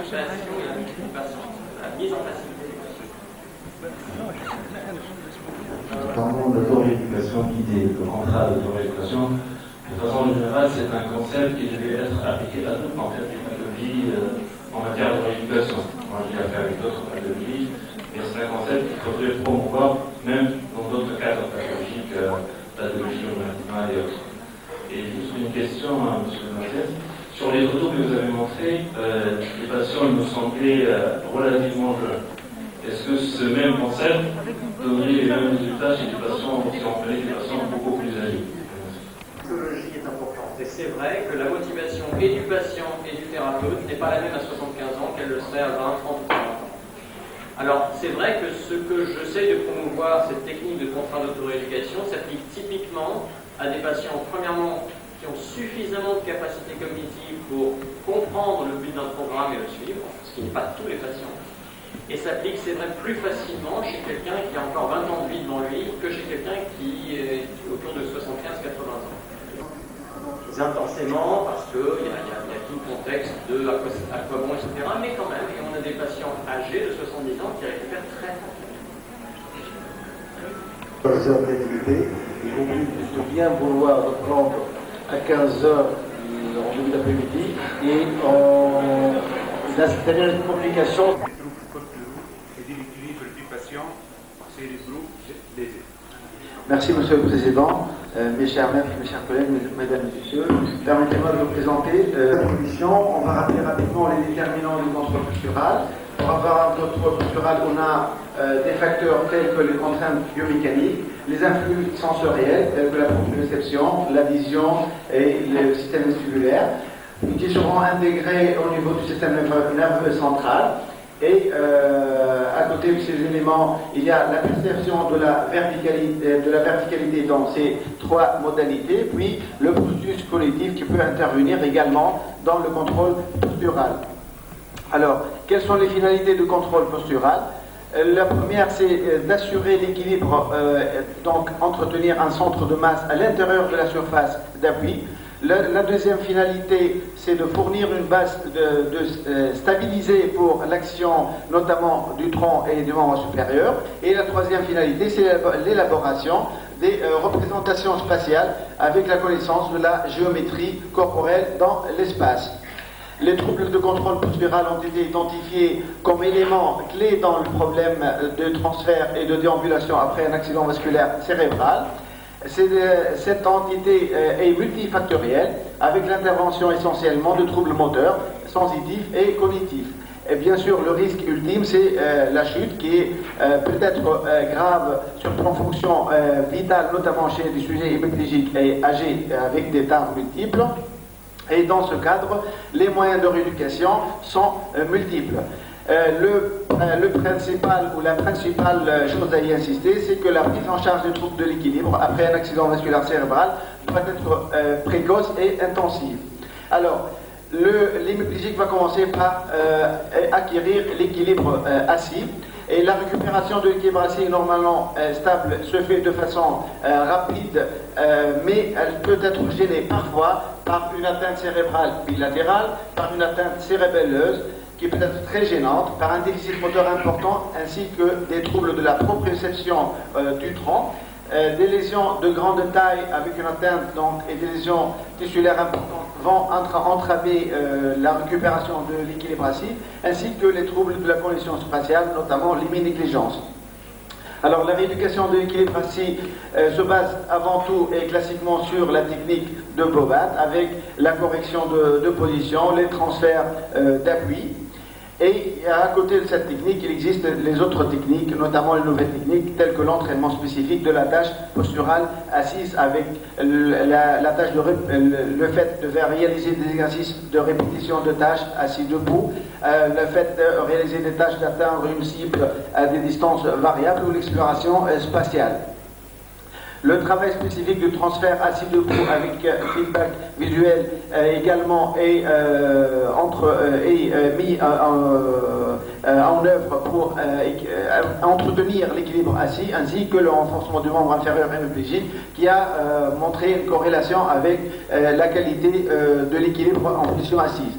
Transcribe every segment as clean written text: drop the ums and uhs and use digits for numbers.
récupération et l'anticipation, la mise en facilité. Notamment l'auto-rééducation guidée, le contrat d'auto-rééducation. De façon générale, c'est un concept qui devait être appliqué à toutes en fait, les pathologies en matière de rééducation. Moi, j'ai affaire avec d'autres pathologies, mais c'est un concept qu'il faudrait promouvoir même dans d'autres cadres pathologiques, pathologie rhumatismale et autres. Et juste une question, M. Marquez. Sur les photos que vous avez montrées, les patients me semblaient relativement jeunes. Est-ce que ce même concept donnerait les mêmes résultats chez des patients qui ont fait des patients beaucoup plus âgés? Psychologie est importante. Et c'est vrai que la motivation et du patient et du thérapeute n'est pas la même à 75 ans qu'elle le serait à 20, 30 ou 40 ans. Alors, c'est vrai que ce que j'essaie de promouvoir, cette technique de contrat d'autorééducation, s'applique typiquement à des patients, premièrement, qui ont suffisamment de capacité cognitive pour comprendre le but d'un programme et le suivre, ce qui n'est pas tous les patients. Et s'applique, c'est vrai, plus facilement chez quelqu'un qui a encore 20 ans de vie devant lui que chez quelqu'un qui est autour de 75-80 ans. Intensément, parce qu'il y a tout le contexte de à quoi bon, etc. Mais quand même, et on a des patients âgés de 70 ans qui récupèrent très rapidement. Professeur d'activité, y compris de bien vouloir reprendre à 15 heures en début d'après-midi et la dernière complication. Les troubles posturaux et de l'équilibre du patient, c'est les groupes lésés. Merci Monsieur le Président, mes chers maîtres, mes chers collègues, mesdames et messieurs. Permettez-moi de vous présenter la commission. On va rappeler rapidement les déterminants du contrôle postural. Pour avoir un contrôle postural, on a des facteurs tels que les contraintes biomécaniques, les influx sensoriels tels que la proprioception, la vision et le système vestibulaire, qui seront intégrés au niveau du système nerveux central. Et à côté de ces éléments, il y a la perception de la verticalité dans ces trois modalités, puis le processus collectif qui peut intervenir également dans le contrôle postural. Alors, quelles sont les finalités du contrôle postural? La première, c'est d'assurer l'équilibre, donc entretenir un centre de masse à l'intérieur de la surface d'appui. La deuxième finalité, c'est de fournir une base de stabiliser pour l'action, notamment du tronc et du membre supérieur. Et la troisième finalité, c'est l'élaboration des représentations spatiales avec la connaissance de la géométrie corporelle dans l'espace. Les troubles de contrôle postural ont été identifiés comme éléments clés dans le problème de transfert et de déambulation après un accident vasculaire cérébral. Cette entité est multifactorielle, avec l'intervention essentiellement de troubles moteurs, sensitifs et cognitifs. Et bien sûr, le risque ultime, c'est la chute qui est peut-être grave sur une fonction vitale, notamment chez des sujets hémiplégiques et âgés avec des tares multiples. Et dans ce cadre, les moyens de rééducation sont multiples. Le principal ou la principale chose à y insister, c'est que la prise en charge des troubles de l'équilibre après un accident vasculaire cérébral doit être précoce et intensive. Alors, l'hémiplégique va commencer par acquérir l'équilibre assis. Et la récupération de l'équilibre assis normalement stable se fait de façon rapide, mais elle peut être gênée parfois par une atteinte cérébrale bilatérale, par une atteinte cérébelleuse, qui peut être très gênante, par un déficit moteur important, ainsi que des troubles de la proprioception du tronc, des lésions de grande taille avec une atteinte donc, et des lésions tissulaires importantes vont entraver la récupération de l'équilibre assis, ainsi que les troubles de la condition spatiale, notamment l'héminégligence. Alors la rééducation de l'équilibre assis se base avant tout et classiquement sur la technique de Bobat, avec la correction de position, les transferts d'appui. Et à côté de cette technique, il existe les autres techniques, notamment les nouvelles techniques, telles que l'entraînement spécifique de la tâche posturale assise avec la tâche le fait de faire réaliser des exercices de répétition de tâches assis debout, le fait de réaliser des tâches d'atteindre une cible à des distances variables ou l'exploration spatiale. Le travail spécifique de transfert assis debout avec feedback visuel également est mis en œuvre pour entretenir l'équilibre assis, ainsi que le renforcement du membre inférieur hémiplégique qui a montré une corrélation avec la qualité de l'équilibre en position assise.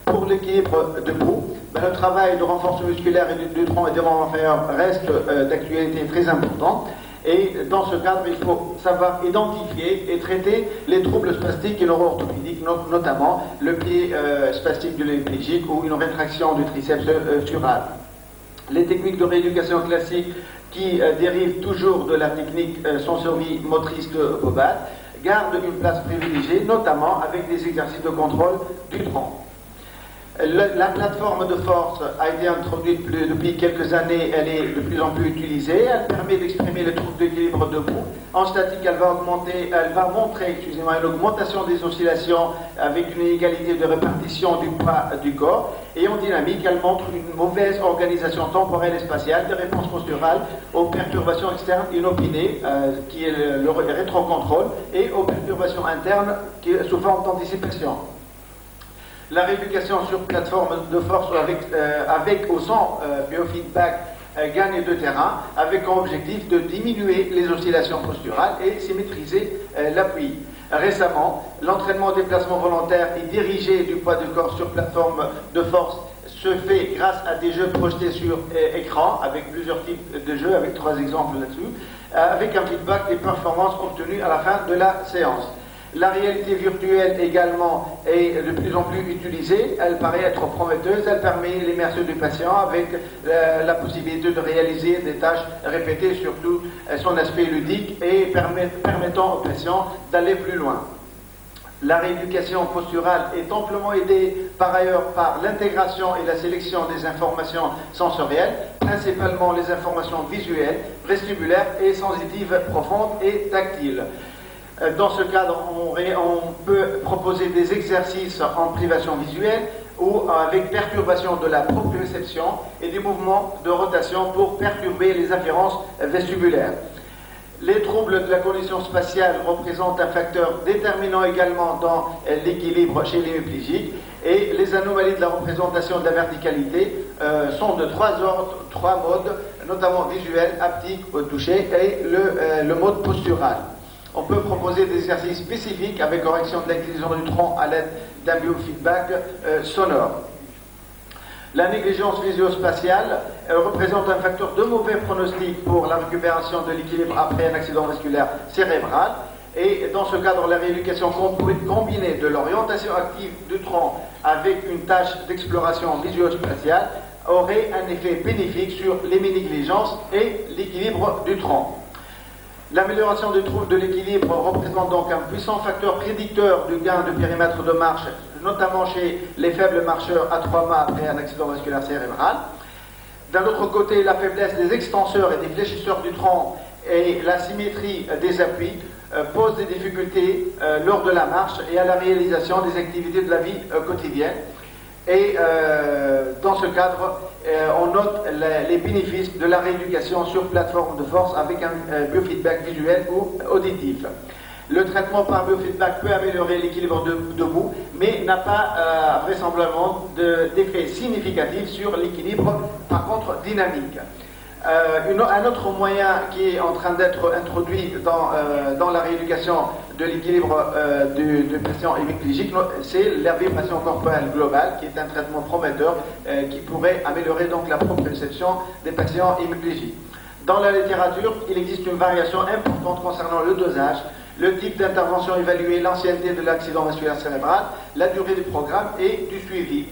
Pour l'équilibre debout, le travail de renforcement musculaire et du tronc et des membres inférieurs reste d'actualité très importante. Et dans ce cadre, il faut savoir identifier et traiter les troubles spastiques et neuro-orthopédiques, notamment le pied spastique de l'hémiplégique ou une rétraction du triceps sural. Les techniques de rééducation classique qui dérivent toujours de la technique sensorimotrice de Bobat gardent une place privilégiée, notamment avec des exercices de contrôle du tronc. La plateforme de force a été introduite depuis quelques années, elle est de plus en plus utilisée, elle permet d'exprimer les troubles d'équilibre debout. En statique, elle va montrer une augmentation des oscillations avec une inégalité de répartition du poids du corps. Et en dynamique, elle montre une mauvaise organisation temporelle et spatiale des réponses posturales aux perturbations externes inopinées, qui est le rétrocontrôle, et aux perturbations internes qui est sous forme d'anticipation. La rééducation sur plateforme de force avec ou sans biofeedback gagne de terrain, avec comme objectif de diminuer les oscillations posturales et symétriser l'appui. Récemment, l'entraînement au déplacement volontaire et dirigé du poids du corps sur plateforme de force se fait grâce à des jeux projetés sur écran, avec plusieurs types de jeux, avec 3 exemples là-dessus, avec un feedback des performances obtenues à la fin de la séance. La réalité virtuelle également est de plus en plus utilisée, elle paraît être prometteuse, elle permet l'immersion du patient avec la possibilité de réaliser des tâches répétées, surtout son aspect ludique et permettant au patient d'aller plus loin. La rééducation posturale est amplement aidée par ailleurs par l'intégration et la sélection des informations sensorielles, principalement les informations visuelles, vestibulaires et sensitives profondes et tactiles. Dans ce cadre, on peut proposer des exercices en privation visuelle ou avec perturbation de la proprioception et des mouvements de rotation pour perturber les afférences vestibulaires. Les troubles de la condition spatiale représentent un facteur déterminant également dans l'équilibre chez l'hémiplégique et les anomalies de la représentation de la verticalité sont de 3 ordres, 3 modes, notamment visuel, haptique, au toucher et le mode postural. On peut proposer des exercices spécifiques avec correction de l'inclinaison du tronc à l'aide d'un biofeedback sonore. La négligence visio-spatiale représente un facteur de mauvais pronostic pour la récupération de l'équilibre après un accident vasculaire cérébral. Et dans ce cadre, la rééducation combinée de l'orientation active du tronc avec une tâche d'exploration visio-spatiale aurait un effet bénéfique sur l'héminégligeance et l'équilibre du tronc. L'amélioration des troubles de l'équilibre représente donc un puissant facteur prédicteur du gain de périmètre de marche, notamment chez les faibles marcheurs à 3 mois après un accident vasculaire cérébral. D'un autre côté, la faiblesse des extenseurs et des fléchisseurs du tronc et la symétrie des appuis posent des difficultés lors de la marche et à la réalisation des activités de la vie quotidienne. Et dans ce cadre, on note les bénéfices de la rééducation sur plateforme de force avec un biofeedback visuel ou auditif. Le traitement par biofeedback peut améliorer l'équilibre debout, mais n'a pas vraisemblablement d'effet significatif sur l'équilibre, par contre, dynamique. Un autre moyen qui est en train d'être introduit dans la rééducation de l'équilibre du patient hémiplégique, c'est la vibration corporelle globale, qui est un traitement prometteur qui pourrait améliorer donc la proprioception des patients hémiplégiques. Dans la littérature, il existe une variation importante concernant le dosage, le type d'intervention évaluée, l'ancienneté de l'accident vasculaire cérébral, la durée du programme et du suivi.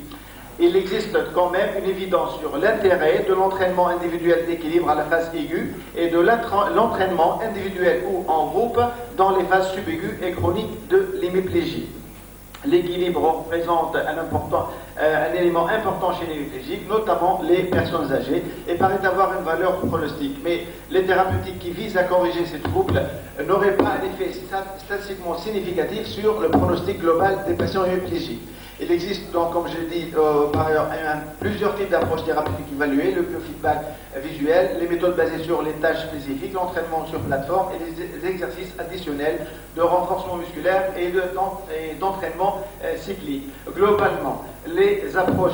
Il existe quand même une évidence sur l'intérêt de l'entraînement individuel d'équilibre à la phase aiguë et de l'entraînement individuel ou en groupe dans les phases subaiguës et chroniques de l'hémiplégie. L'équilibre représente un élément important chez l'hémiplégique, notamment les personnes âgées, et paraît avoir une valeur pronostique. Mais les thérapeutiques qui visent à corriger ces troubles n'auraient pas un effet statistiquement significatif sur le pronostic global des patients hémiplégiques. Il existe donc, comme je l'ai dit par ailleurs, plusieurs types d'approches thérapeutiques évaluées, le biofeedback visuel, les méthodes basées sur les tâches spécifiques, l'entraînement sur plateforme et les exercices additionnels de renforcement musculaire et d'entraînement cyclique. Globalement, les approches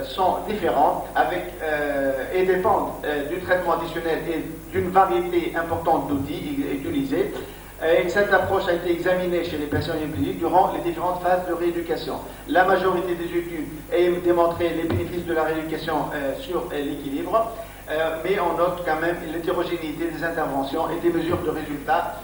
sont différentes et dépendent du traitement additionnel et d'une variété importante d'outils utilisés. Et cette approche a été examinée chez les patients hémiplégiques durant les différentes phases de rééducation. La majorité des études a démontré les bénéfices de la rééducation sur l'équilibre, mais on note quand même l'hétérogénéité des interventions et des mesures de résultats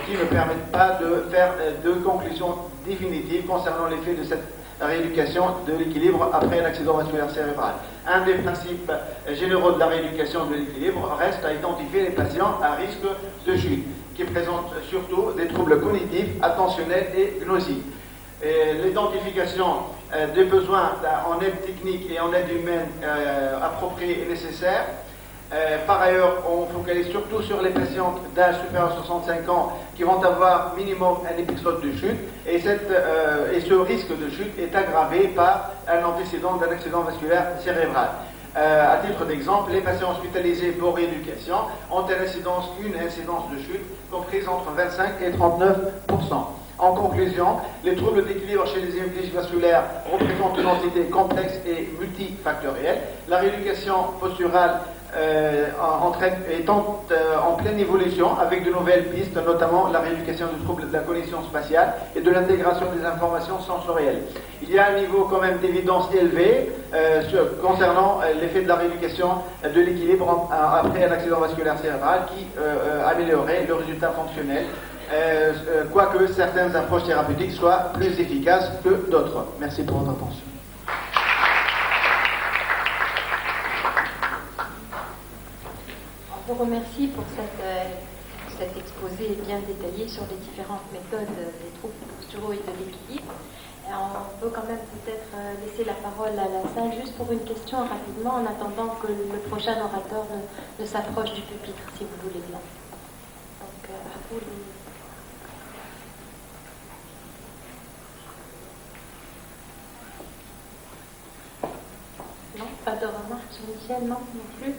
qui ne permettent pas de faire de conclusions définitives concernant l'effet de cette rééducation de l'équilibre après l'accident vasculaire cérébral. Un des principes généraux de la rééducation de l'équilibre reste à identifier les patients à risque de chute, qui présentent surtout des troubles cognitifs, attentionnels et gnosiques. L'identification des besoins en aide technique et en aide humaine appropriée est nécessaire. Par ailleurs, on focalise surtout sur les patients d'âge supérieur à 65 ans qui vont avoir minimum un épisode de chute et ce risque de chute est aggravé par un antécédent d'un accident vasculaire cérébral. À titre d'exemple, les patients hospitalisés pour rééducation ont une incidence de chute comprise entre 25 et 39%. En conclusion, les troubles d'équilibre chez les hémiplégiques vasculaires représentent une entité complexe et multifactorielle. La rééducation posturale est en pleine évolution avec de nouvelles pistes, notamment la rééducation du trouble de la cognition spatiale et de l'intégration des informations sensorielles. Il y a un niveau quand même d'évidence élevé concernant l'effet de la rééducation de l'équilibre après un accident vasculaire cérébral qui améliorerait le résultat fonctionnel, quoique certaines approches thérapeutiques soient plus efficaces que d'autres. Merci pour votre attention. Je vous remercie pour cet exposé bien détaillé sur les différentes méthodes des troubles posturaux et de l'équilibre. On peut quand même peut-être laisser la parole à la salle juste pour une question rapidement en attendant que le prochain orateur ne s'approche du pupitre, si vous voulez bien. Donc, à vous Non, pas de remarques sur Michel, non plus.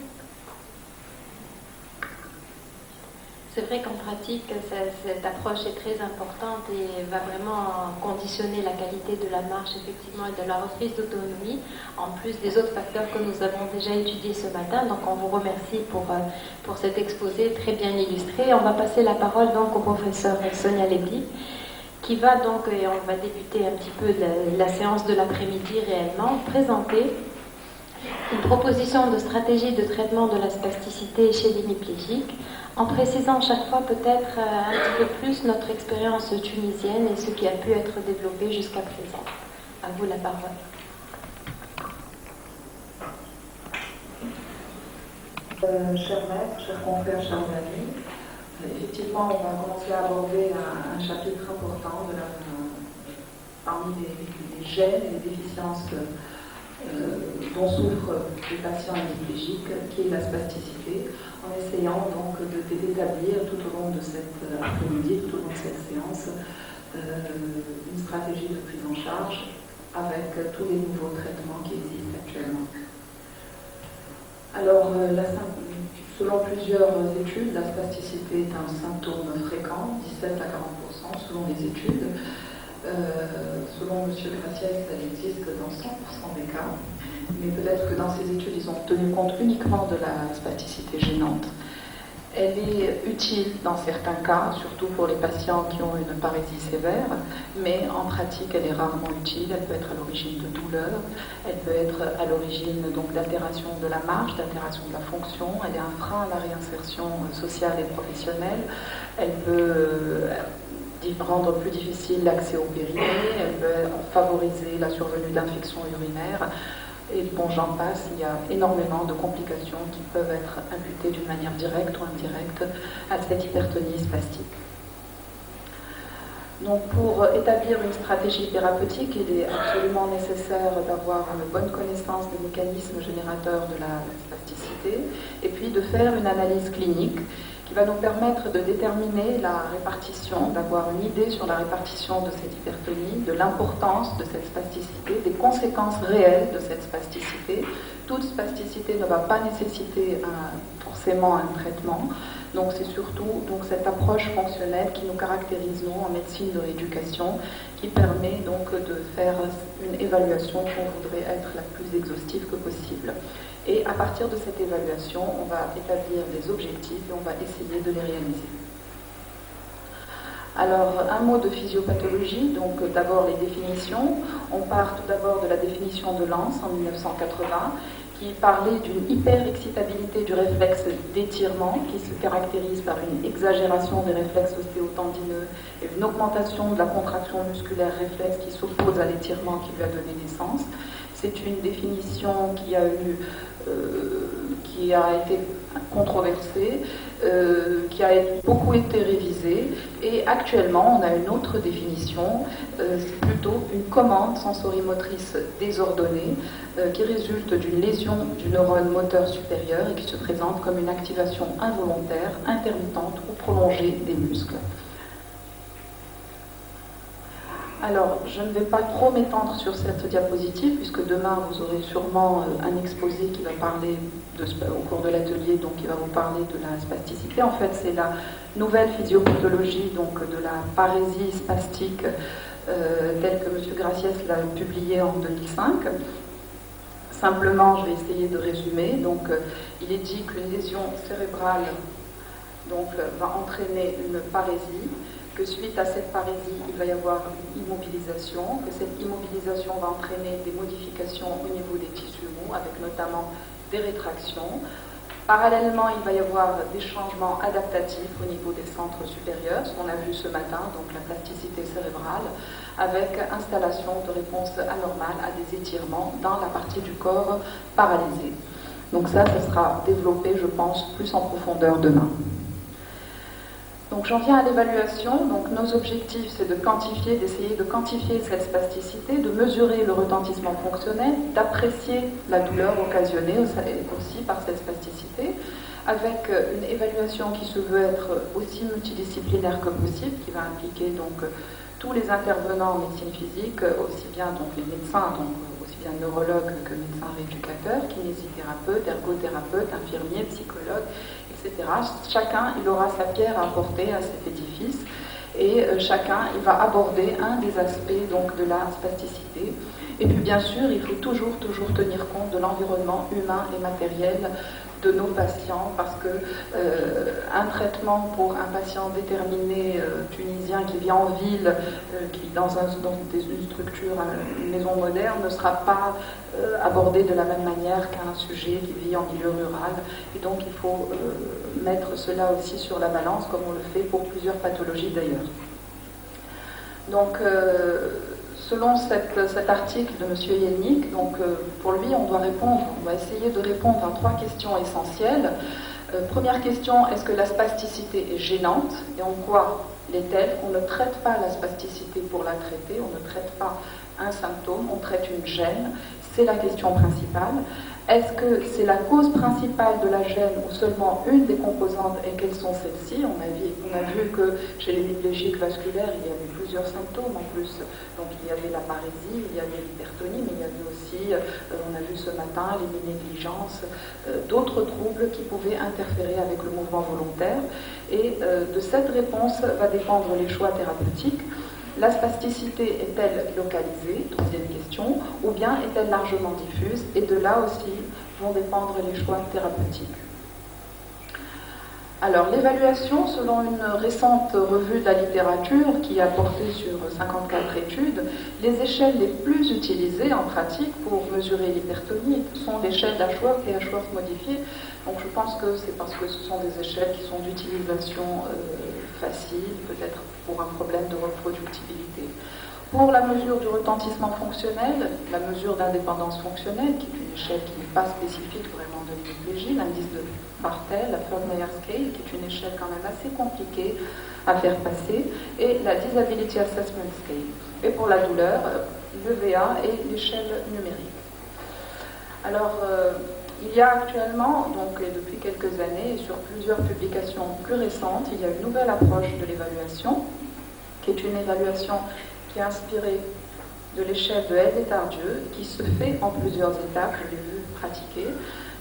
C'est vrai qu'en pratique, cette approche est très importante et va vraiment conditionner la qualité de la marche, effectivement, et de la reprise d'autonomie, en plus des autres facteurs que nous avons déjà étudiés ce matin. Donc, on vous remercie pour cet exposé très bien illustré. On va passer la parole donc au professeur Sonia Lebli, qui va donc, et on va débuter un petit peu la séance de l'après-midi réellement, présenter une proposition de stratégie de traitement de la spasticité chez l'hémiplégique, en précisant chaque fois peut-être un petit peu plus notre expérience tunisienne et ce qui a pu être développé jusqu'à présent. À vous la parole. Chers maîtres, chers confrères, chers amis, effectivement, on va commencer à aborder un chapitre important parmi les gènes et les déficiences dont souffrent les patients hémiplégiques, qui est la spasticité, en essayant donc d'établir tout au long de cette après-midi, tout au long de cette séance, une stratégie de prise en charge avec tous les nouveaux traitements qui existent actuellement. Alors, selon plusieurs études, la spasticité est un symptôme fréquent, 17 à 40% selon les études. Selon M. Graciès, elle existe dans 100% des cas, mais peut-être que dans ces études, ils ont tenu compte uniquement de la spasticité gênante. Elle est utile dans certains cas, surtout pour les patients qui ont une parésie sévère, mais en pratique, elle est rarement utile. Elle peut être à l'origine de douleurs, elle peut être à l'origine donc d'altération de la marche, d'altération de la fonction. Elle est un frein à la réinsertion sociale et professionnelle. Elle peut rendre plus difficile l'accès au périnée, elle peut favoriser la survenue d'infections urinaires, et bon, j'en passe, il y a énormément de complications qui peuvent être imputées d'une manière directe ou indirecte à cette hypertonie spastique. Donc, pour établir une stratégie thérapeutique, il est absolument nécessaire d'avoir une bonne connaissance des mécanismes générateurs de la spasticité, et puis de faire une analyse clinique qui va nous permettre de déterminer la répartition, d'avoir une idée sur la répartition de cette hypertonie, de l'importance de cette spasticité, des conséquences réelles de cette spasticité. Toute spasticité ne va pas nécessiter forcément un traitement, donc c'est surtout cette approche fonctionnelle qui nous caractérise, nous, en médecine de rééducation, qui permet donc de faire une évaluation qu'on voudrait être la plus exhaustive que possible. Et à partir de cette évaluation, on va établir des objectifs et on va essayer de les réaliser. Alors, un mot de physiopathologie, donc d'abord les définitions. On part tout d'abord de la définition de Lance en 1980, qui parlait d'une hyperexcitabilité du réflexe d'étirement, qui se caractérise par une exagération des réflexes ostéotendineux et une augmentation de la contraction musculaire réflexe qui s'oppose à l'étirement qui lui a donné naissance. C'est une définition qui a été controversée, qui a beaucoup été révisée, et actuellement on a une autre définition, c'est plutôt une commande sensorimotrice désordonnée qui résulte d'une lésion du neurone moteur supérieur et qui se présente comme une activation involontaire, intermittente ou prolongée des muscles. Alors, je ne vais pas trop m'étendre sur cette diapositive, puisque demain, vous aurez sûrement un exposé qui va parler, au cours de l'atelier, donc qui va vous parler de la spasticité. En fait, c'est la nouvelle physiopathologie donc, de la parésie spastique, telle que M. Graciès l'a publiée en 2005. Simplement, je vais essayer de résumer. Donc, il est dit qu'une lésion cérébrale donc, va entraîner une parésie, que suite à cette parésie, il va y avoir une immobilisation, que cette immobilisation va entraîner des modifications au niveau des tissus mous, avec notamment des rétractions. Parallèlement, il va y avoir des changements adaptatifs au niveau des centres supérieurs, ce qu'on a vu ce matin, donc la plasticité cérébrale, avec installation de réponses anormales à des étirements dans la partie du corps paralysée. Donc ça sera développé, je pense, plus en profondeur demain. Donc j'en viens à l'évaluation. Donc nos objectifs, c'est d'essayer de quantifier cette spasticité, de mesurer le retentissement fonctionnel, d'apprécier la douleur occasionnée aussi par cette spasticité, avec une évaluation qui se veut être aussi multidisciplinaire que possible, qui va impliquer donc tous les intervenants en médecine physique, aussi bien donc les médecins, donc aussi bien neurologues que médecins rééducateurs, kinésithérapeutes, ergothérapeutes, infirmiers, psychologues, etc. Chacun, il aura sa pierre à apporter à cet édifice, et chacun, il va aborder un des aspects donc, de la spasticité. Et puis bien sûr, il faut toujours tenir compte de l'environnement humain et matériel de nos patients, parce que un traitement pour un patient déterminé tunisien qui vit en ville, qui dans une structure, une maison moderne, ne sera pas abordé de la même manière qu'un sujet qui vit en milieu rural. Et donc il faut mettre cela aussi sur la balance, comme on le fait pour plusieurs pathologies d'ailleurs. Donc selon cet article de M. Yennik, donc pour lui, on va essayer de répondre à 3 questions essentielles. Première question, est-ce que la spasticité est gênante et en quoi l'est-elle? On ne traite pas la spasticité pour la traiter, on ne traite pas un symptôme, on traite une gêne. C'est la question principale. Est-ce que c'est la cause principale de la gêne ou seulement une des composantes, et quelles sont celles-ci? On a vu que chez les hemiplégiques vasculaires, il y avait plusieurs symptômes en plus. Donc il y avait la parésie, il y avait l'hypertonie, mais il y avait aussi, on a vu ce matin, l'héminégligeance, d'autres troubles qui pouvaient interférer avec le mouvement volontaire. Et de cette réponse va dépendre les choix thérapeutiques. La spasticité est-elle localisée? Troisième question. Ou bien est-elle largement diffuse? Et de là aussi vont dépendre les choix thérapeutiques. Alors, l'évaluation, selon une récente revue de la littérature qui a porté sur 54 études, les échelles les plus utilisées en pratique pour mesurer l'hypertonie sont l'échelle d'Ashworth et Ashworth modifiée. Donc, je pense que c'est parce que ce sont des échelles qui sont d'utilisation facile, peut-être pour un problème de reproductibilité. Pour la mesure du retentissement fonctionnel, la mesure d'indépendance fonctionnelle, qui est une échelle qui n'est pas spécifique vraiment de l'hémiplégie, l'indice de Bartel, la Ferd-Meyer Scale, qui est une échelle quand même assez compliquée à faire passer, et la Disability Assessment Scale. Et pour la douleur, l'EVA et l'échelle numérique. Alors, il y a actuellement, donc depuis quelques années, et sur plusieurs publications plus récentes, il y a une nouvelle approche de l'évaluation, qui est une évaluation qui est inspirée de l'échelle de Heldet-Tardieu, qui se fait en plusieurs étapes, je l'ai vu pratiquer.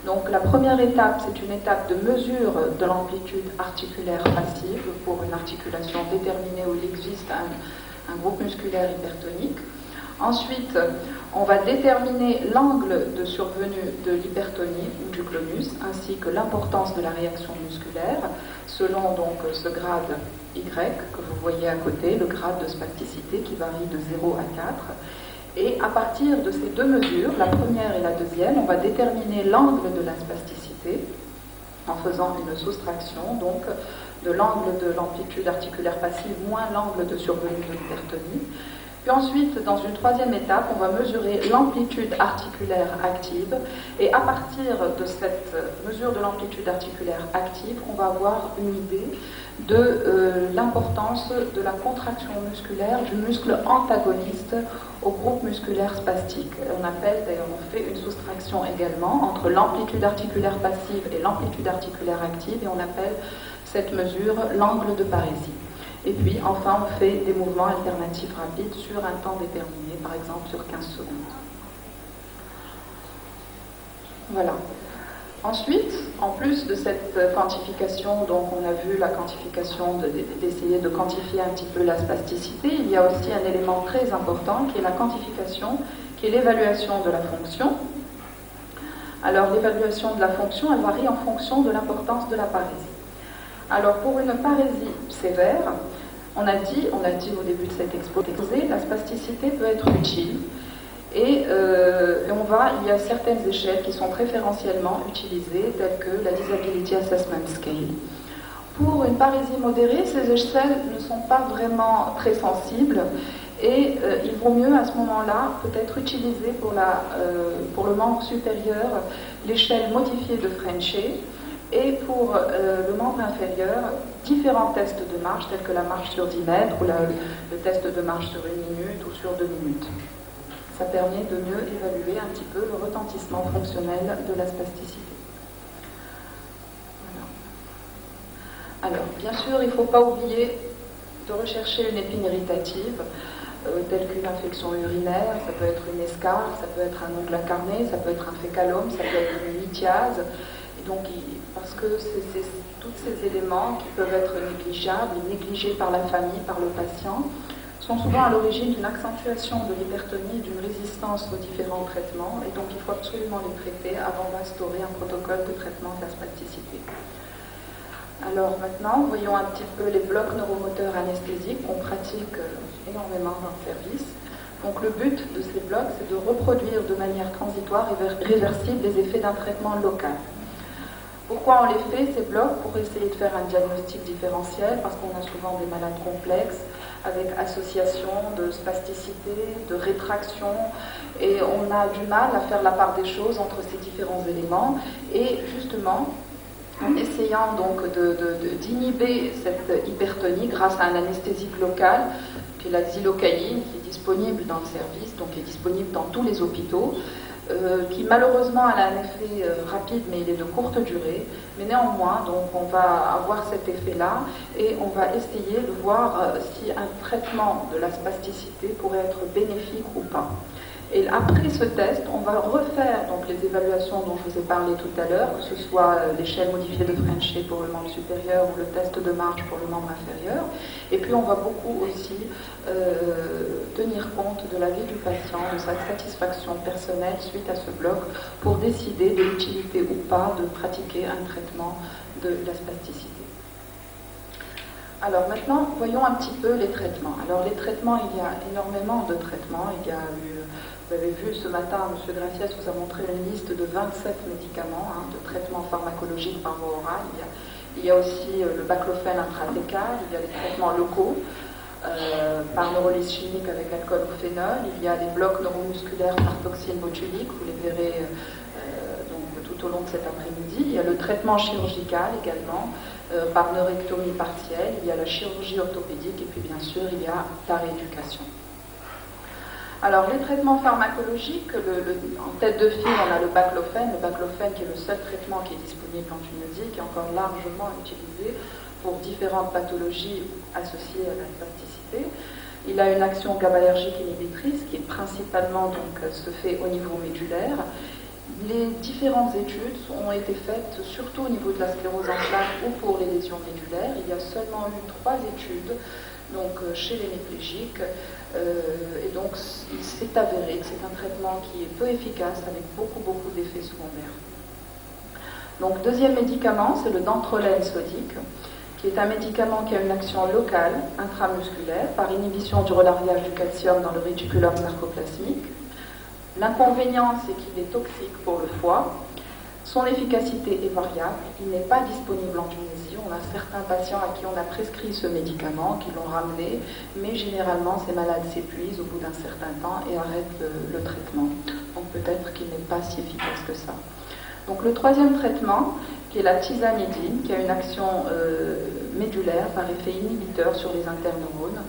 Donc la première étape, c'est une étape de mesure de l'amplitude articulaire passive pour une articulation déterminée où il existe un groupe musculaire hypertonique. Ensuite, on va déterminer l'angle de survenue de l'hypertonie ou du clonus, ainsi que l'importance de la réaction musculaire, selon donc ce grade Y que vous voyez à côté, le grade de spasticité qui varie de 0 à 4. Et à partir de ces deux mesures, la première et la deuxième, on va déterminer l'angle de la spasticité en faisant une soustraction donc de l'angle de l'amplitude articulaire passive moins l'angle de survenue de l'hypertonie. Puis ensuite, dans une troisième étape, on va mesurer l'amplitude articulaire active. Et à partir de cette mesure de l'amplitude articulaire active, on va avoir une idée de l'importance de la contraction musculaire du muscle antagoniste au groupe musculaire spastique. On appelle, d'ailleurs, on fait une soustraction également entre l'amplitude articulaire passive et l'amplitude articulaire active, et on appelle cette mesure l'angle de parésie. Et puis, enfin, on fait des mouvements alternatifs rapides sur un temps déterminé, par exemple sur 15 secondes. Voilà. Ensuite, en plus de cette quantification, donc on a vu la quantification d'essayer de quantifier un petit peu la spasticité, il y a aussi un élément très important qui est la quantification, qui est l'évaluation de la fonction. Alors, l'évaluation de la fonction, elle varie en fonction de l'importance de la parésie. Alors, pour une parésie sévère, on a dit au début de cet exposé, la spasticité peut être utile. Et il y a certaines échelles qui sont préférentiellement utilisées, telles que la Disability Assessment Scale. Pour une parésie modérée, ces échelles ne sont pas vraiment très sensibles et il vaut mieux à ce moment-là peut-être utiliser pour le membre supérieur l'échelle modifiée de Frenchay et pour le membre inférieur différents tests de marche tels que la marche sur 10 mètres ou le test de marche sur 1 minute ou sur 2 minutes. Ça permet de mieux évaluer un petit peu le retentissement fonctionnel de la spasticité. Voilà. Alors, bien sûr, il ne faut pas oublier de rechercher une épine irritative, telle qu'une infection urinaire, ça peut être une escarre, ça peut être un ongle incarné, ça peut être un fécalome, ça peut être une lithiase. Et donc, parce que c'est tous ces éléments qui peuvent être négligeables, négligés par la famille, par le patient, sont souvent à l'origine d'une accentuation de l'hypertonie et d'une résistance aux différents traitements, et donc il faut absolument les traiter avant d'instaurer un protocole de traitement de la spasticité. Alors maintenant, voyons un petit peu les blocs neuromoteurs anesthésiques qu'on pratique énormément dans le service. Donc le but de ces blocs, c'est de reproduire de manière transitoire et réversible les effets d'un traitement local. Pourquoi on les fait, ces blocs? Pour essayer de faire un diagnostic différentiel, parce qu'on a souvent des malades complexes, avec association de spasticité, de rétraction, et on a du mal à faire la part des choses entre ces différents éléments, et justement, en essayant donc d'inhiber cette hypertonie grâce à un anesthésique local, qui est la xylocaïne, qui est disponible dans le service, donc qui est disponible dans tous les hôpitaux, qui malheureusement a un effet rapide, mais il est de courte durée. Mais néanmoins, donc on va avoir cet effet-là et on va essayer de voir si un traitement de la spasticité pourrait être bénéfique ou pas. Et après ce test, on va refaire donc les évaluations dont je vous ai parlé tout à l'heure, que ce soit l'échelle modifiée de Frenchay pour le membre supérieur ou le test de marche pour le membre inférieur. Et puis on va beaucoup aussi tenir compte de la vie du patient, de sa satisfaction personnelle suite à ce bloc, pour décider de l'utilité ou pas de pratiquer un traitement de la spasticité. Alors maintenant, voyons un petit peu les traitements. Alors les traitements, il y a énormément de traitements. Il y a eu, vous avez vu ce matin, M. Graciès vous a montré une liste de 27 médicaments de traitements pharmacologiques par voie orale. Il y a aussi le baclofène intratécal, il y a les traitements locaux par neurolyse chimique avec alcool ou phénol. Il y a les blocs neuromusculaires par toxine botulique, vous les verrez donc, tout au long de cet après-midi. Il y a le traitement chirurgical également, par neurectomie partielle, il y a la chirurgie orthopédique et puis bien sûr il y a la rééducation. Alors les traitements pharmacologiques, en tête de file on a le baclofène qui est le seul traitement qui est disponible en Tunisie, qui est encore largement utilisé pour différentes pathologies associées à la spasticité. Il a une action GABAergique inhibitrice qui est principalement donc se fait au niveau médulaire. Les différentes études ont été faites surtout au niveau de la sclérose en plaques ou pour les lésions médulaires. Il y a seulement eu 3 études donc, chez les hémiplégiques. Et donc il s'est avéré que c'est un traitement qui est peu efficace avec beaucoup d'effets secondaires. Donc deuxième médicament, c'est le dantrolène sodique, qui est un médicament qui a une action locale, intramusculaire, par inhibition du relargage du calcium dans le réticulum sarcoplasmique. L'inconvénient, c'est qu'il est toxique pour le foie. Son efficacité est variable. Il n'est pas disponible en Tunisie. On a certains patients à qui on a prescrit ce médicament, qui l'ont ramené, mais généralement, ces malades s'épuisent au bout d'un certain temps et arrêtent le traitement. Donc peut-être qu'il n'est pas si efficace que ça. Donc le troisième traitement, qui est la tisanidine, qui a une action médulaire par effet inhibiteur sur les interneurones.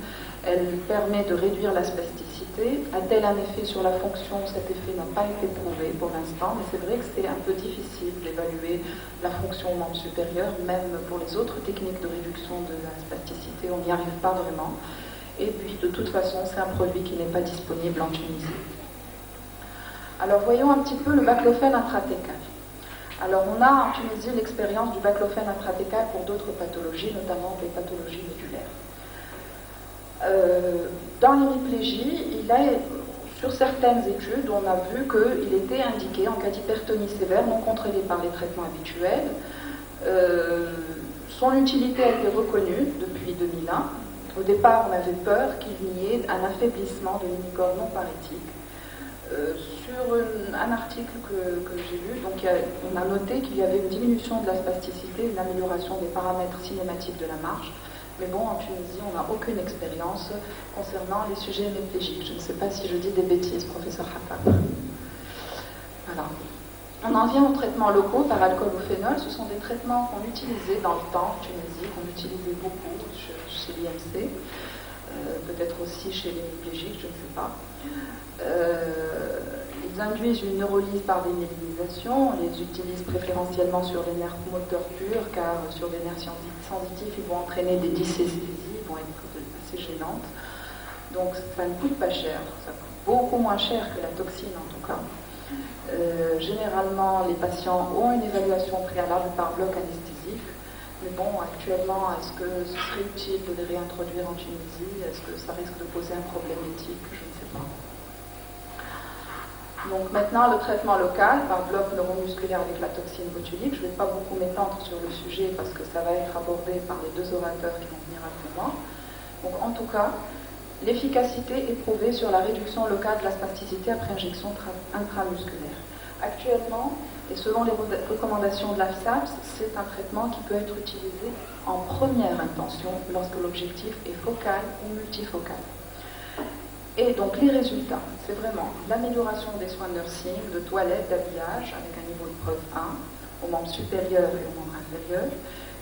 Elle permet de réduire la spasticité. A-t-elle un effet sur la fonction? Cet effet n'a pas été prouvé pour l'instant, mais c'est vrai que c'est un peu difficile d'évaluer la fonction au membre supérieur, même pour les autres techniques de réduction de la spasticité, on n'y arrive pas vraiment. Et puis, de toute façon, c'est un produit qui n'est pas disponible en Tunisie. Alors, voyons un petit peu le baclofène intratécal. Alors, on a en Tunisie l'expérience du baclofène intratécal pour d'autres pathologies, notamment des pathologies médulaires. Dans l'hémiplégie, sur certaines études, on a vu qu'il était indiqué en cas d'hypertonie sévère non contrôlée par les traitements habituels. Son utilité a été reconnue depuis 2001. Au départ, on avait peur qu'il y ait un affaiblissement de l'hémicorps non parétique. Sur un article que j'ai lu, donc on a noté qu'il y avait une diminution de la spasticité, une amélioration des paramètres cinématiques de la marche. Mais bon, en Tunisie, on n'a aucune expérience concernant les sujets hémiplégiques. Je ne sais pas si je dis des bêtises, professeur Hafab. Voilà. On en vient aux traitements locaux par alcool ou phénol. Ce sont des traitements qu'on utilisait dans le temps en Tunisie, qu'on utilisait beaucoup chez l'IMC, peut-être aussi chez les hémiplégiques, je ne sais pas. Ils induisent une neurolyse par démyélinisation. On les utilise préférentiellement sur les nerfs moteurs purs, car sur des nerfs sensitifs, ils vont entraîner des dysesthésies, ils vont être assez gênantes. Donc ça ne coûte pas cher, ça coûte beaucoup moins cher que la toxine en tout cas. Généralement, les patients ont une évaluation préalable par bloc anesthésique. Mais bon, actuellement, est-ce que ce serait utile de les réintroduire en Tunisie? Est-ce que ça risque de poser un problème éthique? Je ne sais pas. Donc maintenant, le traitement local par bloc neuromusculaire avec la toxine botulique. Je ne vais pas beaucoup m'étendre sur le sujet parce que ça va être abordé par les 2 orateurs qui vont venir après moi. Donc en tout cas, l'efficacité est prouvée sur la réduction locale de la spasticité après injection intramusculaire. Actuellement, et selon les recommandations de l'AFSAPS, c'est un traitement qui peut être utilisé en première intention lorsque l'objectif est focal ou multifocal. Et donc les résultats, c'est vraiment l'amélioration des soins de nursing, de toilette, d'habillage avec un niveau de preuve 1 au membre supérieur et au membre inférieur,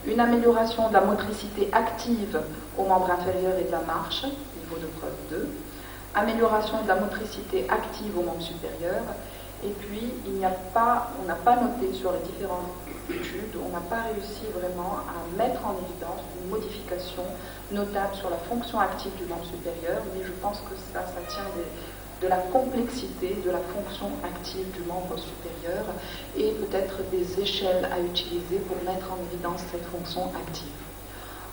une amélioration de la motricité active au membre inférieur et de la marche, niveau de preuve 2, amélioration de la motricité active au membre supérieur, et puis on n'a pas noté sur les différentes études, on n'a pas réussi vraiment à mettre en évidence une modification notable sur la fonction active du membre supérieur, mais je pense que ça tient de la complexité de la fonction active du membre supérieur et peut-être des échelles à utiliser pour mettre en évidence cette fonction active.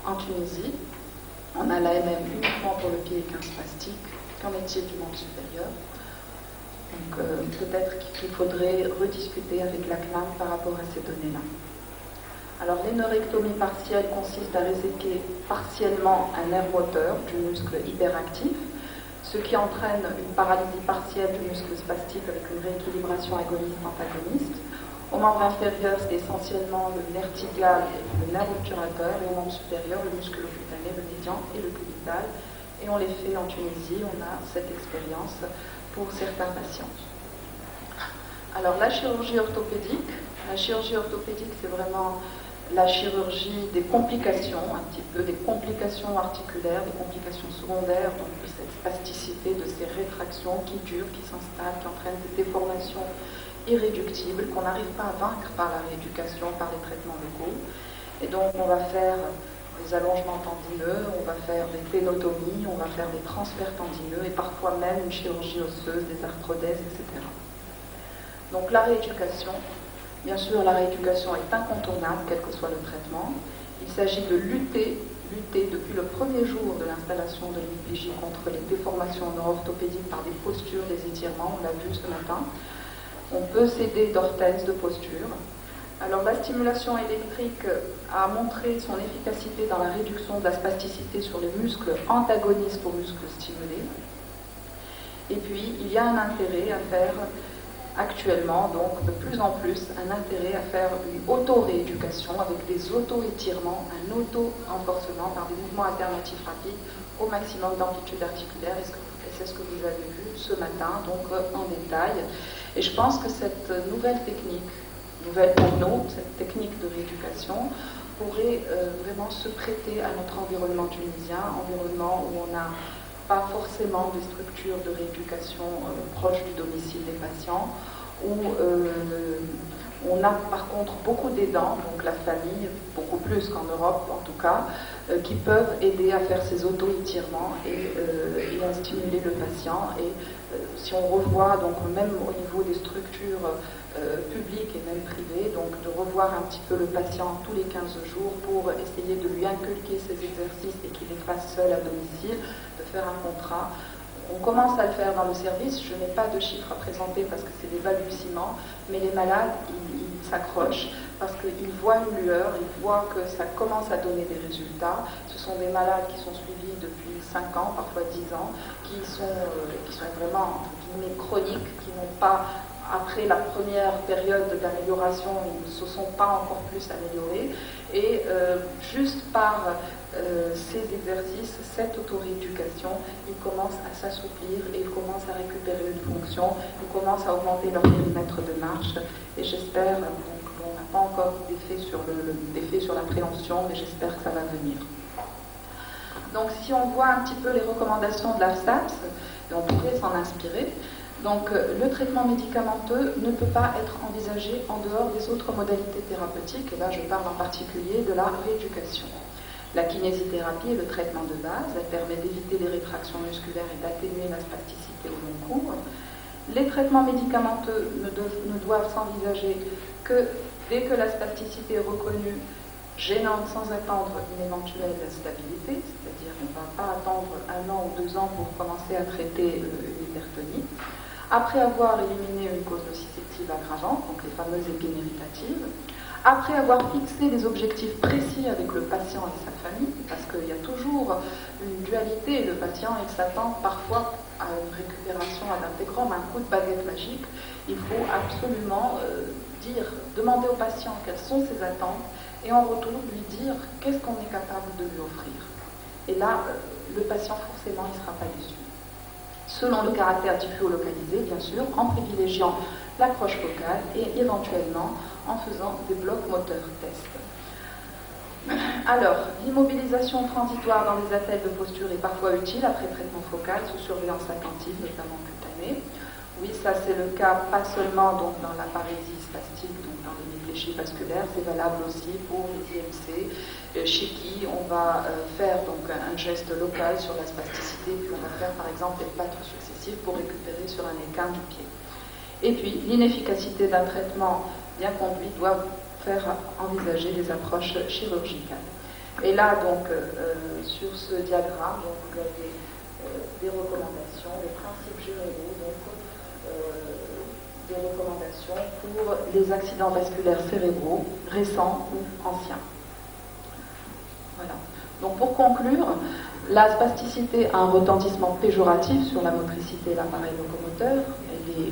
En Tunisie, on a l'AMM uniquement pour le pied 15 spastique. Qu'en est-il du membre supérieur? Donc peut-être qu'il faudrait rediscuter avec la CNAM par rapport à ces données-là. Alors l'énorectomie partielle consiste à réséquer partiellement un nerf moteur du muscle hyperactif, ce qui entraîne une paralysie partielle du muscle spastique avec une rééquilibration agoniste-antagoniste. Au membre inférieur, c'est essentiellement le nerf tibial et le nerf obturateur, et au membre supérieur, le muscle cutané, le médian et le cubital. Et on les fait en Tunisie, on a cette expérience pour certains patients. Alors la chirurgie orthopédique, c'est vraiment la chirurgie des complications, un petit peu des complications articulaires, des complications secondaires, donc de cette spasticité, de ces rétractions qui durent, qui s'installent, qui entraînent des déformations irréductibles qu'on n'arrive pas à vaincre par la rééducation, par les traitements locaux. Et donc on va faire des allongements tendineux, on va faire des pénotomies, on va faire des transferts tendineux et parfois même une chirurgie osseuse, des arthrodèses, etc. Donc la rééducation, bien sûr la rééducation est incontournable, quel que soit le traitement. Il s'agit de lutter depuis le premier jour de l'installation de l'hémiplégie contre les déformations neuro-orthopédiques par des postures, des étirements, on l'a vu ce matin. On peut s'aider d'orthèses, de postures. Alors la stimulation électrique a montré son efficacité dans la réduction de la spasticité sur les muscles antagonistes aux muscles stimulés. Et puis il y a un intérêt à faire actuellement, donc de plus en plus, un intérêt à faire une auto-rééducation avec des auto-étirements, un auto-renforcement par des mouvements alternatifs rapides au maximum d'amplitude articulaire. Et c'est ce que vous avez vu ce matin, donc en détail. Et je pense que cette nouvelle technique, nouvelle pour nous, cette technique de rééducation, pourrait vraiment se prêter à notre environnement tunisien, environnement où on n'a pas forcément des structures de rééducation proches du domicile des patients, où on a par contre beaucoup d'aidants, donc la famille, beaucoup plus qu'en Europe en tout cas, qui peuvent aider à faire ces auto-étirements et à stimuler le patient. Et si on revoit, donc même au niveau des structures publiques et même privées, donc de revoir un petit peu le patient tous les 15 jours pour essayer de lui inculquer ces exercices et qu'il les fasse seul à domicile, de faire un contrat. On commence à le faire dans le service, je n'ai pas de chiffres à présenter parce que c'est des balbutiements, mais les malades, ils s'accrochent parce qu'ils voient une lueur, ils voient que ça commence à donner des résultats. Ce sont des malades qui sont suivis depuis 5 ans, parfois 10 ans, qui sont vraiment, entre guillemets, chroniques, qui n'ont pas, après la première période d'amélioration, ils ne se sont pas encore plus améliorés. Et juste par ces exercices, cette auto-rééducation, ils commencent à s'assouplir et ils commencent à récupérer une fonction, ils commencent à augmenter leur périmètre de marche. Et j'espère, donc on n'a pas encore d'effet sur la préhension, mais j'espère que ça va venir. Donc si on voit un petit peu les recommandations de l'ARSAPS, et on pourrait s'en inspirer, donc le traitement médicamenteux ne peut pas être envisagé en dehors des autres modalités thérapeutiques, et là je parle en particulier de la rééducation. La kinésithérapie est le traitement de base, elle permet d'éviter les rétractions musculaires et d'atténuer la spasticité au long cours. Les traitements médicamenteux ne doivent s'envisager que dès que la spasticité est reconnue, gênante sans attendre une éventuelle stabilité, c'est-à-dire qu'on ne va pas attendre 1 an ou 2 ans pour commencer à traiter une hypertonie. Après avoir éliminé une cause nociceptive aggravante, donc les fameuses épines irritatives, après avoir fixé des objectifs précis avec le patient et sa famille, parce qu'il y a toujours une dualité, le patient il s'attend parfois à une récupération ad intégram, un coup de baguette magique, il faut absolument demander au patient quelles sont ses attentes, et en retour lui dire qu'est-ce qu'on est capable de lui offrir. Et là, le patient forcément il ne sera pas déçu. Selon le caractère diffus ou localisé, bien sûr, en privilégiant l'approche focale et éventuellement en faisant des blocs moteurs test. Alors, l'immobilisation transitoire dans les attelles de posture est parfois utile après traitement focal sous surveillance attentive, notamment cutanée. Oui, ça c'est le cas pas seulement donc, dans la parésie spastique, donc dans l'hémiplégie vasculaire, c'est valable aussi pour les IMC, chez qui on va faire donc un geste local sur la spasticité, puis on va faire par exemple des plâtres successifs pour récupérer sur un équin du pied. Et puis, l'inefficacité d'un traitement bien conduit doit faire envisager des approches chirurgicales. Et là, donc, sur ce diagramme, donc, vous avez des recommandations, des principes généraux, donc, des recommandations pour les accidents vasculaires cérébraux, récents ou anciens. Voilà. Donc, pour conclure, la spasticité a un retentissement péjoratif sur la motricité et l'appareil locomoteur. Elle est,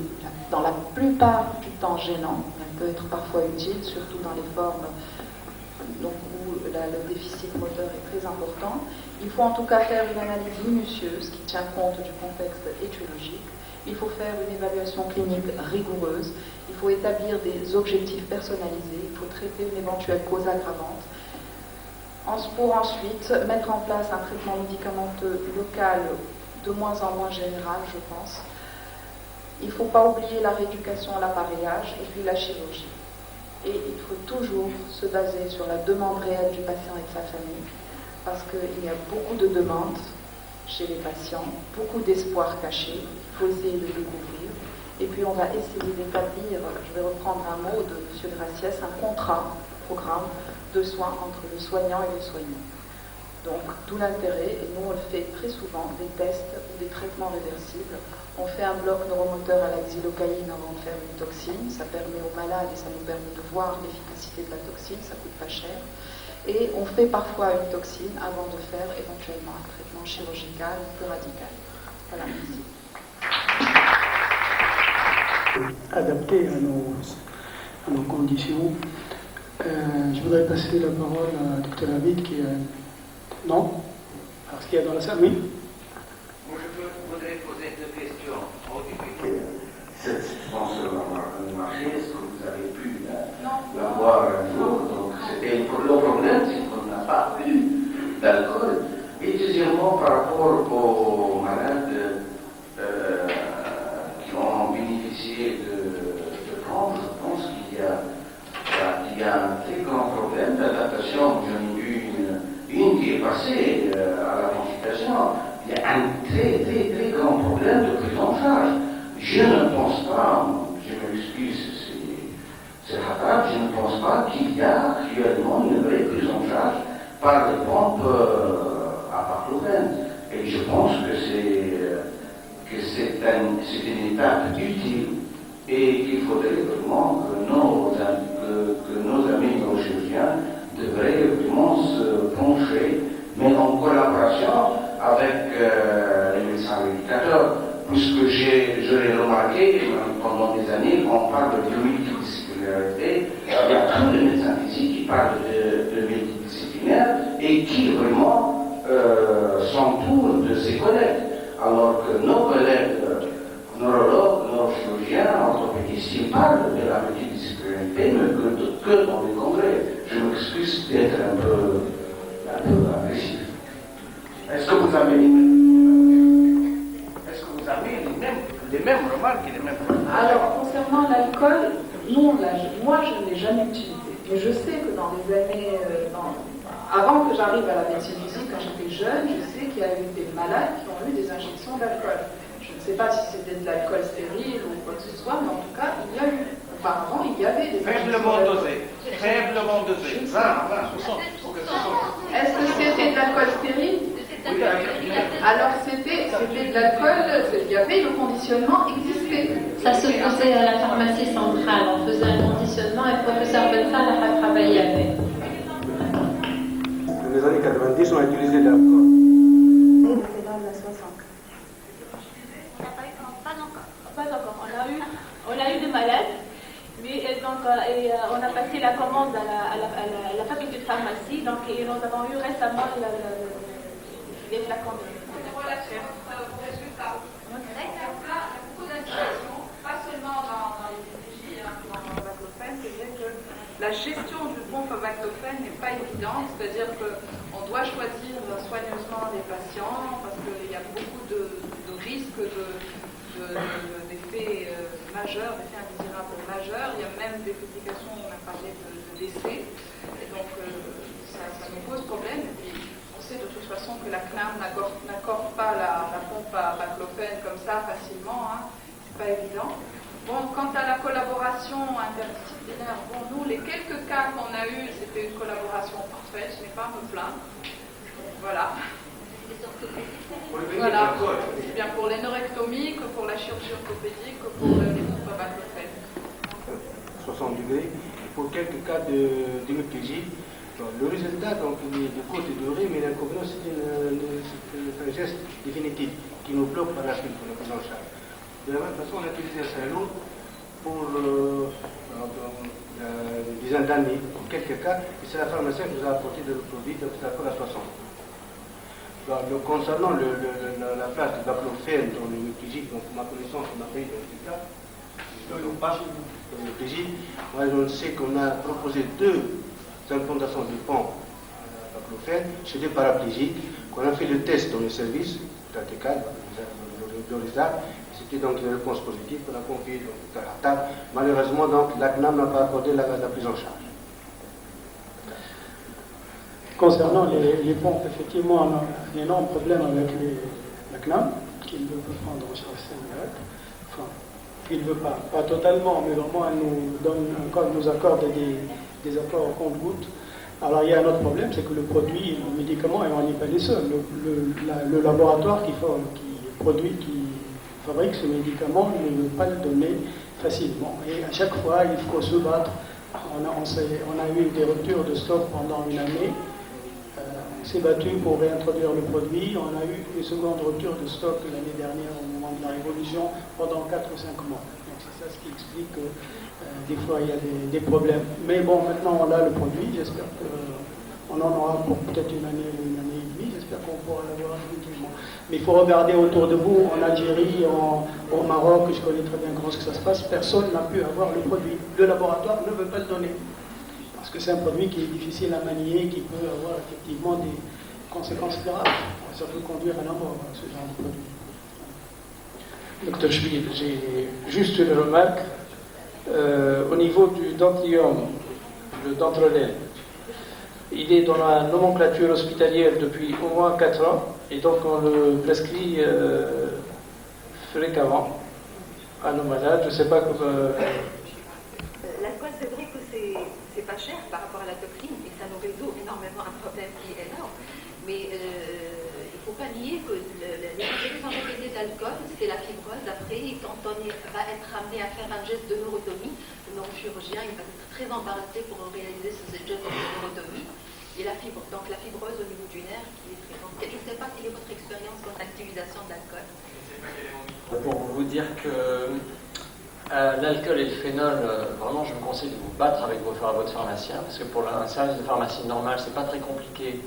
dans la plupart du temps, gênant. Elle peut être parfois utile, surtout dans les formes donc, où le déficit moteur est très important. Il faut en tout cas faire une analyse minutieuse qui tient compte du contexte étiologique. Il faut faire une évaluation clinique rigoureuse. Il faut établir des objectifs personnalisés. Il faut traiter une éventuelle cause aggravante. Pour ensuite mettre en place un traitement médicamenteux local de moins en moins général, je pense. Il ne faut pas oublier la rééducation, l'appareillage et puis la chirurgie. Et il faut toujours se baser sur la demande réelle du patient et de sa famille, parce qu'il y a beaucoup de demandes chez les patients, beaucoup d'espoirs cachés, il faut essayer de découvrir. Et puis on va essayer d'établir, je vais reprendre un mot de M. Graciès, un programme de soins entre le soignant et le soigné. Donc d'où l'intérêt, et nous on le fait très souvent, des tests ou des traitements réversibles. On fait un bloc neuromoteur à la xylocaïne avant de faire une toxine, ça permet aux malades et ça nous permet de voir l'efficacité de la toxine, ça coûte pas cher. Et on fait parfois une toxine avant de faire éventuellement un traitement chirurgical plus radical. Voilà, merci. Adapté à nos conditions. Je voudrais passer la parole à Dr Hamid qui est... Non? Parce qu'il y a dans la salle, oui? Moi, je voudrais poser deux questions. Cette substance sur le marché, est-ce que vous avez pu la voir un jour? Donc, c'était le problème, c'est qu'on n'a pas eu d'alcool. Et deuxièmement, par rapport aux malades qui ont bénéficié de prendre, je pense qu'il y a un très grand problème d'adaptation. J'en ai eu une qui est passée à la consultation. Il y a un très, très, très grand problème de prise en charge. Je ne pense pas, je m'excuse, c'est ratable, je ne pense pas qu'il y a actuellement une vraie prise en charge par les pompes à baclofène. Et je pense que c'est une étape utile et qu'il faudrait vraiment que nos amis neurochirurgiens devraient vraiment se pencher, mais en collaboration avec les médecins rééducateurs. Puisque je l'ai remarqué pendant des années, on parle de multidisciplinarité, il y a tous les médecins physiques qui parlent de multidisciplinaire et qui vraiment s'entourent de ces collègues. Alors que nos collègues neurologues, neurochirurgiens, orthopédistes, ils parlent de la multidisciplinarité, mais que dans les congrès. Je m'excuse d'être un peu agressif. Est-ce que vous avez les mêmes remarques et les mêmes remarques? Alors, concernant l'alcool, moi je ne l'ai jamais utilisé. Mais je sais que dans les années, avant que j'arrive à la médecine physique, quand j'étais jeune, je sais qu'il y a eu des malades qui ont eu des injections d'alcool. Je ne sais pas si c'était de l'alcool stérile ou quoi que ce soit, mais en tout cas, il y a eu. Auparavant, il y avait des faiblement dosé. Faiblement dosé. Est-ce que c'était de l'alcool stérile? Alors c'était de l'alcool, il y avait le conditionnement existait. Ça se faisait à la pharmacie centrale, on faisait un conditionnement et le professeur Benzal a travaillé avec. Dans les années 90, on a utilisé de l'alcool. Pas encore. On a eu des malades, mais donc on a passé la commande à la faculté de pharmacie, donc et nous avons eu récemment les flacons de relation aux résultats. Il y a beaucoup d'indications, pas seulement dans l'idéologie, dans le baclofène, c'est que la gestion du pompe à baclofène n'est pas évidente, c'est-à-dire qu'on doit choisir soigneusement les patients parce qu'il y a beaucoup de risques d'effets majeurs, d'effets indésirables majeurs. Il y a même des publications où on a parlé de décès, et donc ça nous pose problème. Et puis, on sait de toute façon que la CNAM n'accorde pas la pompe à baclofène comme ça facilement, hein. C'est pas évident. Bon, quant à la collaboration interdisciplinaire, bon, nous, les quelques cas qu'on a eus, c'était une collaboration parfaite, je n'ai pas à me plaindre. Voilà. Voilà, c'est bien pour les neurectomies, que pour la chirurgie orthopédique, que pour les pompes à baclofène. 60 degrés. Pour quelques cas d'hémiplégie, le résultat donc, il est de courte durée, mais l'inconvénient c'est un geste définitif qui nous bloque par la suite pour la prise en charge. De la même façon, on a utilisé un Saint-Lô pour une dizaine d'années, pour quelques cas, et c'est la pharmacienne qui nous a apporté de produit, donc c'est l'accord à 60. Donc, concernant la place du baclofène dans l'hémiplégie, donc ma connaissance, on a payé dans ce cas, on sait qu'on a proposé 2 implantations de pompes à baclofène chez des paraplégiques, qu'on a fait le test dans les services, c'était donc une réponse positive qu'on a confiée à la table. Malheureusement, donc, la CNAM n'a pas accordé la prise en charge. Concernant les pompes, effectivement, on a un énorme problème avec la CNAM, qui ne veut pas prendre en charge ces malades. Enfin, qu'il ne veut pas. Pas totalement, mais vraiment, elle nous accorde des apports au compte-gouttes. Alors il y a un autre problème, c'est que le produit, le médicament, et on n'est pas les seuls. Le laboratoire qui fabrique ce médicament ne veut pas le donner facilement. Et à chaque fois, il faut se battre. On a eu des ruptures de stock pendant une année. On s'est battu pour réintroduire le produit. On a eu une seconde rupture de stock l'année dernière au moment de la révolution pendant 4 ou 5 mois. Donc c'est ça ce qui explique que des fois il y a des problèmes. Mais bon, maintenant on a le produit. J'espère qu'on en aura pour peut-être une année et demie. J'espère qu'on pourra l'avoir définitivement. Mais il faut regarder autour de vous, en Algérie, au Maroc, je connais très bien comment ça se passe. Personne n'a pu avoir le produit. Le laboratoire ne veut pas le donner. Parce que c'est un produit qui est difficile à manier, qui peut avoir effectivement des conséquences graves. Ça peut conduire à la mort, ce genre de produit. Docteur Chouil, j'ai juste une remarque. Au niveau du dentillum, le dentrolène, il est dans la nomenclature hospitalière depuis au moins 4 ans, et donc on le prescrit fréquemment à nos malades. Je ne sais pas comment... L'alcool, c'est vrai que c'est pas cher par rapport à la toxine et ça nous résout énormément un problème qui est énorme. Mais il ne faut pas nier que les effets d'alcool, c'est la fibrose. Après, quand on va être amené à faire un geste de neurotomie, le neurochirurgien il va être très embarrassé pour réaliser ce geste de neurotomie. Et la fibrose, donc la fibrose au niveau du nerf qui est présente. Je ne sais pas quelle est votre expérience quant à l'utilisation d'alcool. Pour vous dire que l'alcool et le phénol, vraiment je vous conseille de vous battre avec votre pharmacien, parce que pour un service de pharmacie normal, c'est pas très compliqué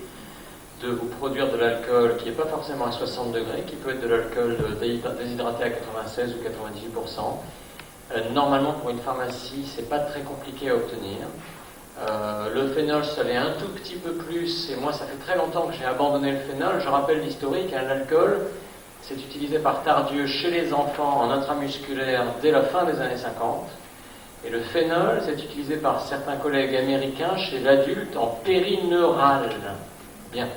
de vous produire de l'alcool qui n'est pas forcément à 60 degrés, qui peut être de l'alcool déshydraté à 96 ou 98%. Normalement, pour une pharmacie, c'est pas très compliqué à obtenir. Le phénol, ça l'est un tout petit peu plus, et moi, ça fait très longtemps que j'ai abandonné le phénol. Je rappelle l'historique, l'alcool, c'est utilisé par Tardieu chez les enfants en intramusculaire dès la fin des années 50. Et le phénol, c'est utilisé par certains collègues américains chez l'adulte en périneural. Bien.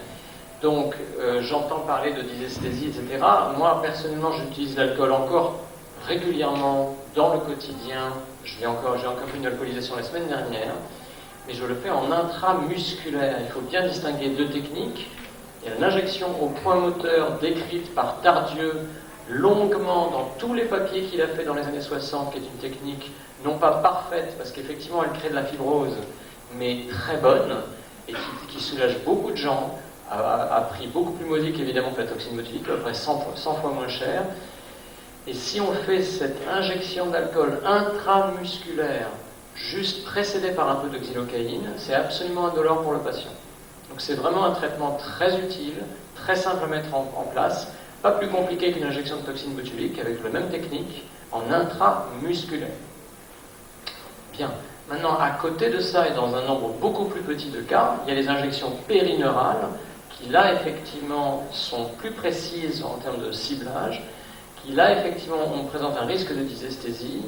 Donc, j'entends parler de dysesthésie, etc. Moi, personnellement, j'utilise l'alcool encore régulièrement dans le quotidien. J'ai encore fait une alcoolisation la semaine dernière, mais je le fais en intramusculaire. Il faut bien distinguer 2 techniques. Il y a l'injection au point moteur décrite par Tardieu longuement dans tous les papiers qu'il a fait dans les années 60, qui est une technique non pas parfaite, parce qu'effectivement elle crée de la fibrose, mais très bonne, et qui soulage beaucoup de gens, à prix beaucoup plus modique évidemment que la toxine botulique, à peu près 100 fois moins cher. Et si on fait cette injection d'alcool intramusculaire, juste précédée par un peu de xylocaïne, c'est absolument indolore pour le patient. Donc c'est vraiment un traitement très utile, très simple à mettre en place, pas plus compliqué qu'une injection de toxine botulique, avec la même technique, en intramusculaire. Bien. Maintenant, à côté de ça, et dans un nombre beaucoup plus petit de cas, il y a les injections périneurales, qui là, effectivement, sont plus précises en termes de ciblage, qui là, effectivement, on présente un risque de dysesthésie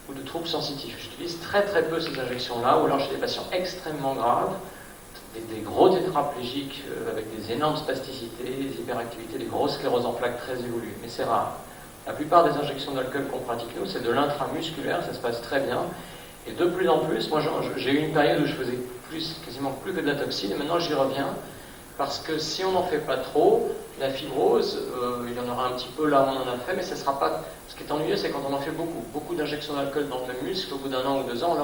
ou de troubles sensitifs. J'utilise très très peu ces injections-là, ou alors chez des patients extrêmement graves, des gros tétraplégiques avec des énormes spasticités, des hyperactivités, des grosses scléroses en plaques très évoluées. Mais c'est rare. La plupart des injections d'alcool qu'on pratique nous, c'est de l'intramusculaire, ça se passe très bien. Et de plus en plus, moi j'ai eu une période où je faisais quasiment plus que de la toxine, et maintenant j'y reviens, parce que si on n'en fait pas trop, la fibrose, il y en aura un petit peu là où on en a fait, mais ça sera pas... Ce qui est ennuyeux, c'est quand on en fait beaucoup d'injections d'alcool dans le muscle, au bout d'1 an ou 2 ans, là